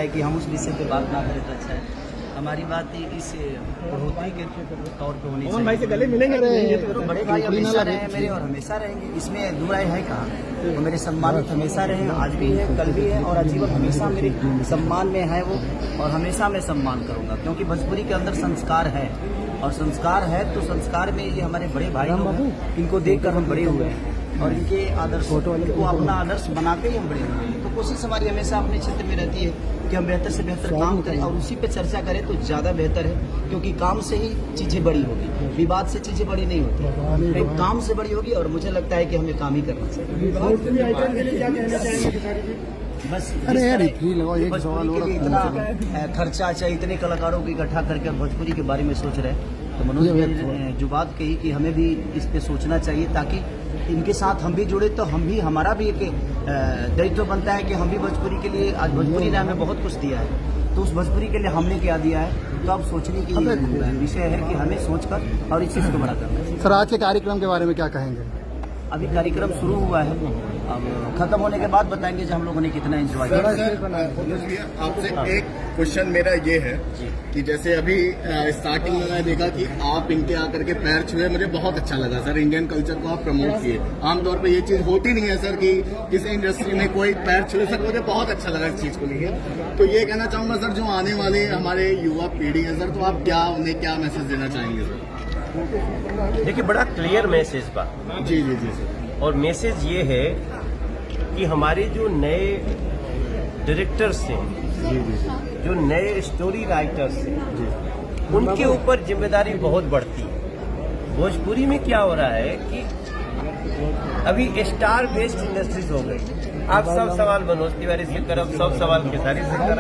है कि हम उस विषय पे बात ना करें तो अच्छा है। हमारी बात इस बढ़ोतरी के तौर पे होनी चाहिए। भाई से गले मिलेंगे। तो बड़े भाई हमेशा रहे हैं मेरे और हमेशा रहेंगे, इसमें दूर आए है कहाँ। वो मेरे सम्मानित हमेशा रहे हैं, आज भी है, कल भी है और आजीवन हमेशा मेरे सम्मान में है वो, और हमेशा मैं सम्मान करूँगा क्योंकि भोजपुरी के अंदर संस्कार है, और संस्कार है तो संस्कार में ये हमारे बड़े भाई लोग हैं, इनको देखकर हम बड़े हुए हैं और इनके आदर्श को अपना आदर्श बना के ही हम बड़े हुए हैं। तो कोशिश हमारी हमेशा अपने क्षेत्र में रहती है कि हम बेहतर से बेहतर काम करें और उसी पे चर्चा करें तो ज़्यादा बेहतर है, क्योंकि काम से ही चीज़ें बड़ी होगी, विवाद से चीज़ें बड़ी नहीं होती, एक काम से बड़ी होगी। और मुझे लगता है कि हमें काम ही करना चाहिए। बस भोजपुरी के लिए इतना खर्चा चाहिए, इतने कलाकारों को इकट्ठा करके भोजपुरी के बारे में सोच रहे हैं, तो मनोज ने जो बात कही कि हमें भी इस पे सोचना चाहिए ताकि इनके साथ हम भी जुड़े, तो हम भी, हमारा भी एक दायित्व बनता है कि हम भी भोजपुरी के लिए, आज भोजपुरी ने हमें बहुत कुछ दिया है, तो उस भोजपुरी के लिए हमने क्या दिया है, तो अब सोचने की विषय है कि हमें सोचकर और इस चीज़ को बड़ा करना चाहिए। सर, आज के कार्यक्रम के बारे में क्या कहेंगे? अभी कार्यक्रम शुरू हुआ है, अब खत्म होने के बाद बताएंगे जब हम लोगों ने कितना एंजॉय किया। आपसे एक क्वेश्चन मेरा ये है कि जैसे अभी स्टार्टिंग में मैंने देखा कि आप इनके आकर के पैर छुए, मुझे बहुत अच्छा लगा सर। इंडियन कल्चर को आप प्रमोट किए, आमतौर पे ये चीज होती नहीं है सर कि किसी इंडस्ट्री में कोई पैर छुए। सर मुझे बहुत अच्छा लगा इस चीज को लेकर। तो ये कहना चाहूंगा सर, जो आने वाले हमारे युवा पीढ़ी है सर, तो आप उन्हें क्या मैसेज देना चाहेंगे सर? देखिए, बड़ा क्लियर मैसेज बा। जी जी जी सर। और मैसेज ये है कि हमारे जो नए डायरेक्टर्स हैं, जो नए स्टोरी राइटर्स हैं, उनके ऊपर जिम्मेदारी बहुत बढ़ती है। भोजपुरी में क्या हो रहा है कि अभी स्टार बेस्ड इंडस्ट्रीज हो गई। आप सब सवाल मनोज तिवारी से करब, सब सवाल खेसारी से करब।